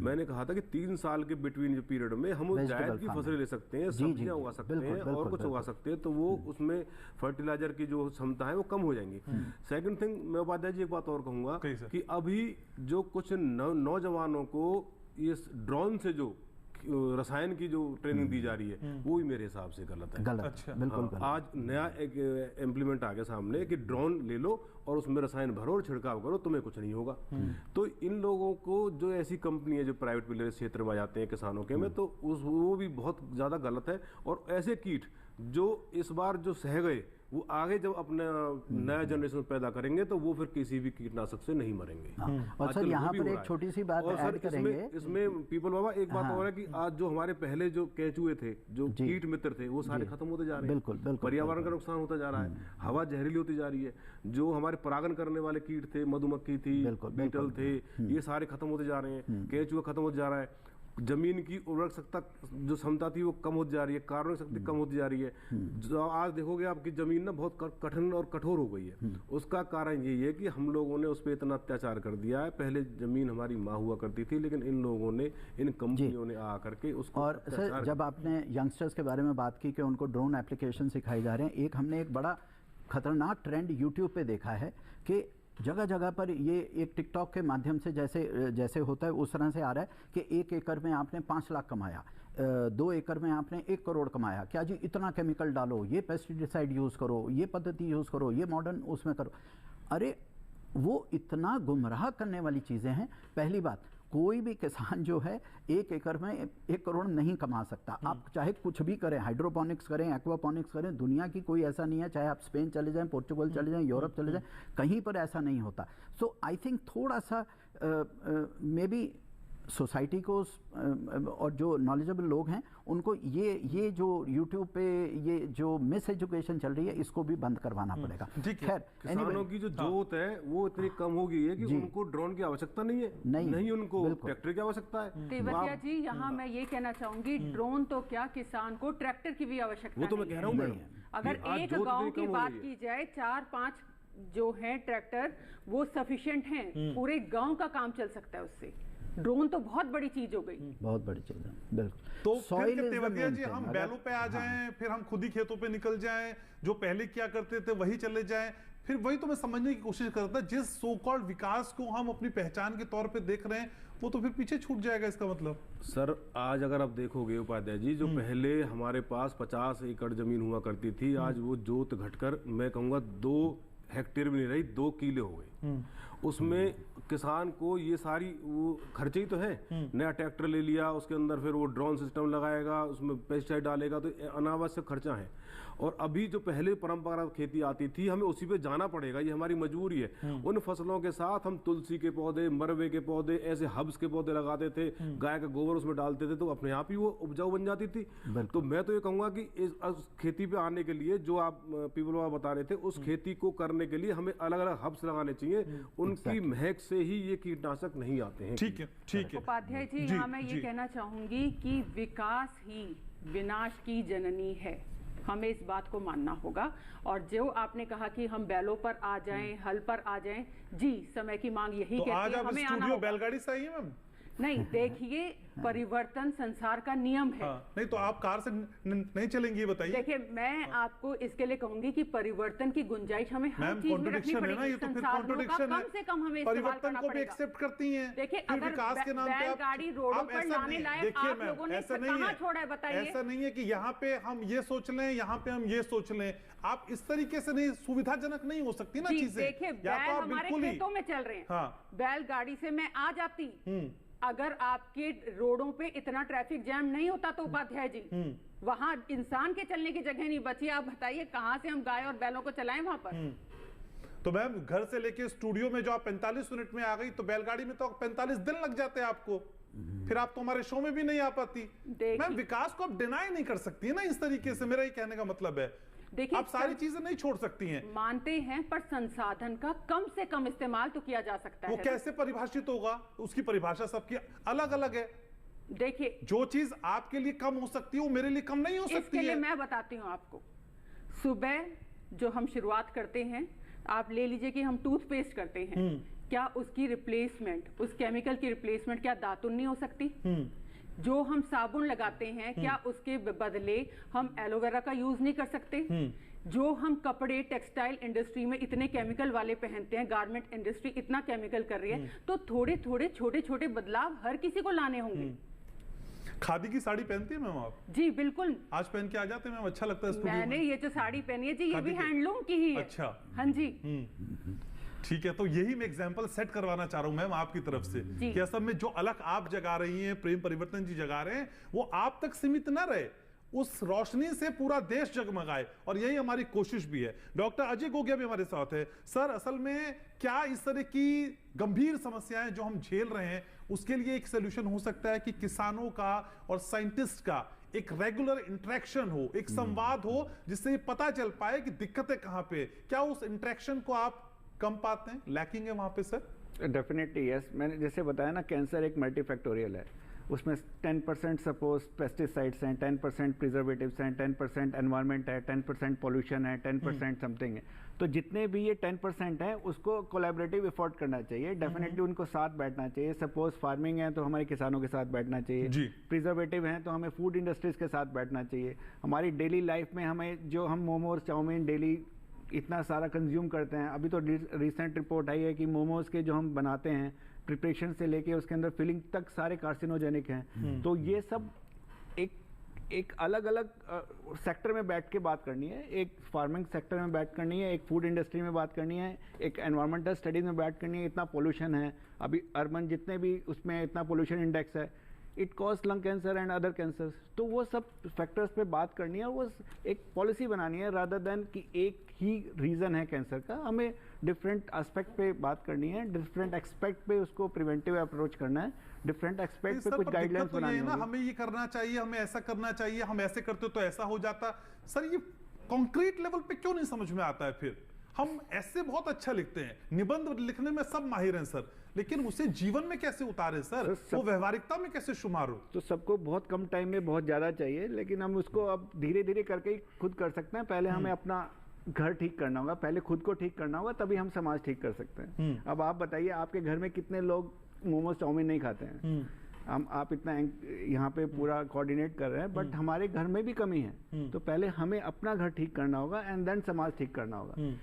मैंने कहा था कि 3 साल के बिटवीन जो पीरियड में हम जायद की फसलें ले सकते हैं, सब्जियां उगा सकते हैं और कुछ उगा सकते हैं, तो वो उसमें फर्टिलाइजर की जो क्षमता है वो कम हो जाएंगी। सेकंड थिंग, मैं उपाध्याय जी एक बात और कहूंगा कि अभी जो कुछ नौजवानों को ये ड्रोन से जो रसायन की जो ट्रेनिंग दी जा रही है वो भी मेरे हिसाब से गलत है। अच्छा, बिल्कुल गलत। आज नया एक इम्प्लीमेंट आ गया सामने कि ड्रोन ले लो और उसमें रसायन भरो और छिड़काव करो, तुम्हें कुछ नहीं होगा। तो इन लोगों को जो ऐसी कंपनी है जो प्राइवेट प्लेयर क्षेत्र में जाते हैं किसानों के में, तो वो भी बहुत ज्यादा गलत है। और ऐसे कीट जो इस बार जो सह गए वो आगे जब अपना नया जनरेशन पैदा करेंगे तो वो फिर किसी भी कीटनाशक से नहीं मरेंगे। और सर यहाँ पर एक छोटी सी बात ऐड करेंगे, इसमें पीपल बाबा एक बात और है कि आज जो हमारे पहले जो केंचुए थे, जो कीट मित्र थे, वो सारे खत्म होते जा रहे हैं। बिल्कुल, पर्यावरण का नुकसान होता जा रहा है, हवा जहरीली होती जा रही है। जो हमारे परागण करने वाले कीट थे, मधुमक्खी थी, बीटल थे, ये सारे खत्म होते जा रहे हैं। केंचुआ खत्म होते जा रहा है। जमीन की उर्वरक शक्ति जो क्षमता थी वो कम होती जा रही है, कार्बनिक शक्ति कम होती जा रही है। जो आज देखोगे आपकी जमीन ना बहुत कठिन और कठोर हो गई है। उसका कारण यही है कि हम लोगों ने उस पर इतना अत्याचार कर दिया है। पहले जमीन हमारी माँ हुआ करती थी, लेकिन इन लोगों ने, इन कंपनियों ने आ करके उसको। और सर जब आपने यंगस्टर्स के बारे में बात की कि उनको ड्रोन एप्लीकेशन सिखाई जा रहे हैं, हमने एक बड़ा खतरनाक ट्रेंड यूट्यूब पे देखा है कि जगह जगह पर ये एक टिकटॉक के माध्यम से जैसे होता है उस तरह से आ रहा है कि 1 एकड़ में आपने 5 लाख कमाया, 2 एकड़ में आपने 1 करोड़ कमाया, क्या जी इतना केमिकल डालो, ये पेस्टिसाइड यूज़ करो, ये पद्धति यूज़ करो, ये मॉडर्न उसमें करो। अरे वो इतना गुमराह करने वाली चीज़ें हैं। पहली बात, कोई भी किसान जो है 1 एकड़ में 1 करोड़ नहीं कमा सकता। आप चाहे कुछ भी करें, हाइड्रोपोनिक्स करें, एक्वापोनिक्स करें, दुनिया की कोई ऐसा नहीं है, चाहे आप स्पेन चले जाएं, पोर्चुगल चले जाएं, यूरोप चले जाएं, कहीं पर ऐसा नहीं होता। सो आई थिंक थोड़ा सा मे बी सोसाइटी को और जो नॉलेजेबल लोग हैं उनको ये जो यूट्यूब पे ये जो मिस एजुकेशन चल रही है इसको भी बंद करवाना पड़ेगा। खैर, किसानों की जो जोत है वो इतनी कम हो गई है कि उनको ड्रोन की आवश्यकता नहीं है, नहीं उनको ट्रैक्टर की आवश्यकता है। तेवतिया जी, यहाँ मैं ये कहना चाहूंगी, ड्रोन तो क्या, किसान को ट्रैक्टर की भी आवश्यकता वो तो मैं कह रहा हूँ। अगर एक गाँव की बात की जाए, 4-5 जो है ट्रैक्टर वो सफिशिएंट हैं, पूरे गाँव का काम चल सकता है उससे। ड्रोन तो बहुत बड़ी चीज हो गई, बहुत बड़ी चीज है, बिल्कुल। तो फिर तेवतिया जी हम बैलों पे आ जाएं, फिर हम खुद ही खेतों पे निकल जाएं, जो पहले क्या करते थे वही चले जाएं, फिर वही तो मैं समझने की कोशिश करता, जिस सो कॉल्ड विकास को हम अपनी पहचान के तौर पे देख रहे हैं वो तो फिर पीछे छूट जाएगा। इसका मतलब सर, आज अगर आप देखोगे उपाध्याय जी, जो पहले हमारे पास 50 एकड़ जमीन हुआ करती थी, आज वो जोत घटकर मैं कहूंगा 2 हेक्टेयर भी नहीं रही, 2 किले हो गए। उसमें किसान को ये सारी वो खर्चे ही तो है। नया ट्रैक्टर ले लिया, उसके अंदर फिर वो ड्रोन सिस्टम लगाएगा, उसमें पेस्टिसाइड डालेगा, तो अनावश्यक खर्चा है। और अभी जो पहले परंपरागत खेती आती थी, हमें उसी पे जाना पड़ेगा, ये हमारी मजबूरी है। उन फसलों के साथ हम तुलसी के पौधे, मरवे के पौधे, ऐसे हब्स के पौधे लगाते थे, गाय का गोबर उसमें डालते थे, तो अपने आप ही वो उपजाऊ बन जाती थी। तो मैं तो ये कहूंगा कि इस खेती पे आने के लिए जो आप पीपल बाबा बता रहे थे, उस खेती को करने के लिए हमें अलग अलग हब्स लगाने चाहिए। उनकी महक से ही ये कीटनाशक नहीं आते हैं। ठीक है, ठीक है उपाध्याय जी, यहाँ मैं ये कहना चाहूंगी कि विकास ही विनाश की जननी है, हमें इस बात को मानना होगा। और जो आपने कहा कि हम बैलों पर आ जाएं, हल पर आ जाएं, जी समय की मांग यही कहती है, हमें आना होगा। बैलगाड़ी से आई है मैम? नहीं, देखिए परिवर्तन संसार का नियम है। नहीं तो आप कार से नहीं चलेंगी, ये बताइए। देखिए, मैं आपको इसके लिए कहूंगी कि परिवर्तन की गुंजाइश हमें हर चीज में रखनी पड़ेगी। है ना, ये तो फिर कॉन्ट्रडिक्शन है। कम से कम हमें परिवर्तन को भी एक्सेप्ट करती हैं। देखिए, अगर विकास के नाम पे बैलगाड़ी रोडों पर लाने लायक आप लोगों ने कहां छोड़ा है, बताइए। ऐसा नहीं है कि यहाँ पे हम ये सोच लें, यहाँ पे हम ये सोच लें। आप इस तरीके से नहीं, सुविधाजनक नहीं हो सकती ना चीजें। देखिए, बैल हमारे खेतों में चल रहे हैं, बैलगाड़ी से मैं आ जाती। अगर आपके रोडों पे इतना ट्रैफिक जैम नहीं होता तो उपाध्याय जी, वहां इंसान के चलने की जगह नहीं बची। आप बताइए कहां से हम गाय और बैलों को चलाएं वहां पर। तो मैम, घर से लेके स्टूडियो में जो आप 45 मिनट में आ गई, तो बैलगाड़ी में तो 45 दिन लग जाते हैं आपको, फिर आप तो हमारे शो में भी नहीं आ पाती। मैम, विकास को आप डिनाई नहीं कर सकती है ना इस तरीके से, मेरा ये कहने का मतलब है। देखिए, आप सारी चीजें नहीं छोड़ सकती हैं। मानते हैं, पर संसाधन का कम से कम इस्तेमाल तो किया जा सकता है। वो कैसे परिभाषित होगा? उसकी परिभाषा सबकी अलग अलग है। देखिए, जो चीज आपके लिए कम हो सकती है वो मेरे लिए कम नहीं हो सकती है। इसके लिए मैं बताती हूँ आपको। सुबह जो हम शुरुआत करते हैं, आप ले लीजिए कि हम टूथपेस्ट करते हैं, क्या उसकी रिप्लेसमेंट, उस केमिकल की रिप्लेसमेंट क्या दातुन नहीं हो सकती? जो हम साबुन लगाते हैं क्या उसके बदले हम एलोवेरा का यूज नहीं कर सकते? जो हम कपड़े टेक्सटाइल इंडस्ट्री में इतने केमिकल वाले पहनते हैं, गारमेंट इंडस्ट्री इतना केमिकल कर रही है, तो थोड़े थोड़े छोटे छोटे बदलाव हर किसी को लाने होंगे। खादी की साड़ी पहनती है मैम आप? जी बिल्कुल, आज पहन के आ जाते हैं मैम, अच्छा लगता है। मैंने ये जो साड़ी पहनी है जी, ये भी हैंडलूम की ही है। अच्छा, हाँ जी, ठीक है। तो यही मैं एग्जांपल सेट करवाना चाह रहा हूं मैम आपकी तरफ से कि असल में जो अलग आप जगा रही हैं, प्रेम परिवर्तन जी जगा रहे हैं, वो आप तक सीमित ना रहे, उस रोशनी से पूरा देश जगमगाए, और यही हमारी कोशिश भी है। डॉक्टर अजय गोगिया भी हमारे साथ है। सर, असल में क्या इस तरह की गंभीर समस्याएं जो हम झेल रहे हैं, उसके लिए एक सोल्यूशन हो सकता है कि किसानों का और साइंटिस्ट का एक रेगुलर इंटरेक्शन हो, एक संवाद हो, जिससे ये पता चल पाए कि दिक्कतें कहां पे? क्या उस इंटरेक्शन को आप कम पाते हैं, लैकिंग है वहां पे सर? Definitely yes. मैंने जैसे बताया ना, कैंसर एक मल्टीफैक्टोरियल है। उसमें 10% सपोज पेस्टिसाइड्स हैं, 10% प्रिजर्वेटिव्स हैं, 10% एनवायरनमेंट है, 10% पोल्यूशन है, 10% समथिंग है। तो जितने भी ये 10% हैं, उसको कोलैबोरेटिव एफर्ट करना चाहिए। डेफिनेटली उनको साथ बैठना चाहिए। सपोज फार्मिंग है तो हमारे किसानों के साथ बैठना चाहिए, प्रिजर्वेटिव हैं तो हमें फूड इंडस्ट्रीज के साथ बैठना चाहिए। हमारी डेली लाइफ में हमें जो हम मोमोज चाउमीन डेली इतना सारा कंज्यूम करते हैं, अभी तो रिसेंट रिपोर्ट आई है कि मोमोज के जो हम बनाते हैं, प्रिपरेशन से लेके उसके अंदर फिलिंग तक सारे कार्सिनोजेनिक हैं। तो ये सब एक अलग अलग सेक्टर में बैठ के बात करनी है। एक फार्मिंग सेक्टर में बात करनी है, एक फूड इंडस्ट्री में बात करनी है, एक एनवायरमेंटल स्टडीज में बात करनी है। इतना पोल्यूशन है अभी अर्बन, जितने भी उसमें इतना पोल्यूशन इंडेक्स है, it cause lung cancer and other cancers. तो वो सब फैक्टर्स पे बात करनी है, वो एक पॉलिसी बनानी है, रादर देन कि एक ही रीज़न है कैंसर का। हमें डिफरेंट एस्पेक्ट पे बात करनी है, डिफरेंट एस्पेक्ट पे उसको प्रिवेंटिव अप्रोच करना है, डिफरेंट एस्पेक्ट पे कुछ गाइडलाइंस बनानी है। हमें ये करना चाहिए, हमें ऐसा करना चाहिए, हम ऐसे करते तो ऐसा हो जाता। सर, ये कॉन्क्रीट लेवल पे क्यों नहीं समझ में आता है? फिर हम ऐसे बहुत अच्छा लिखते हैं, निबंध लिखने में सब माहिर हैं सर, लेकिन उसे जीवन में कैसे उतारे सर? वो व्यवहारिकता में कैसे शुमार हो? तो सबको बहुत कम टाइम में बहुत ज़्यादा चाहिए, लेकिन हम उसको अब धीरे धीरे करके ही खुद कर सकते हैं। पहले हमें अपना घर ठीक करना होगा, पहले खुद को ठीक करना होगा, तभी हम समाज ठीक कर सकते हैं। अब आप बताइए, आपके घर में कितने लोग मोमोज चाउमीन नहीं खाते हैं? आप इतना यहाँ पे पूरा कोऑर्डिनेट कर रहे हैं, बट हमारे घर में भी कमी है। तो पहले हमें अपना घर ठीक करना होगा एंड देन समाज ठीक करना होगा।